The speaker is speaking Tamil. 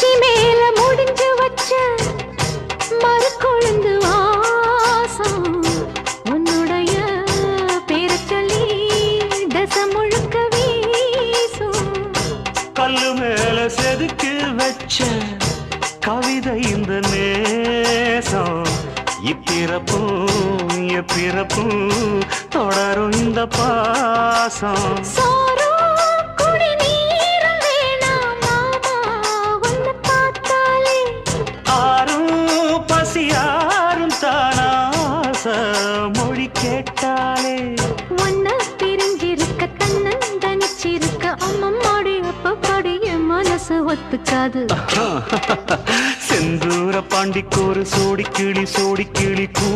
உச்சி மேல முடிஞ்சு வச்ச மறு கொழுந்து வாசம் உன்னுடைய பேரை சொல்லி தசம் முழுக்க வீசும். கல்லு மேல செதுக்கு வச்ச கவிதை இந்த நேசம் இப்பிறப்பும் எப்பிறப்பும் தொடரும் இந்த பாசம். பசியாரும் தானாச மொழி கேட்டாலே ஒன்ன பிரிஞ்சிருக்க தன்னந்தனிச்சிருக்க அம்மம்மாடி அப்பப்படி என் மனசு ஒத்துக்காது. செந்தூர பாண்டிக்கோரு சோடி கிளி கூ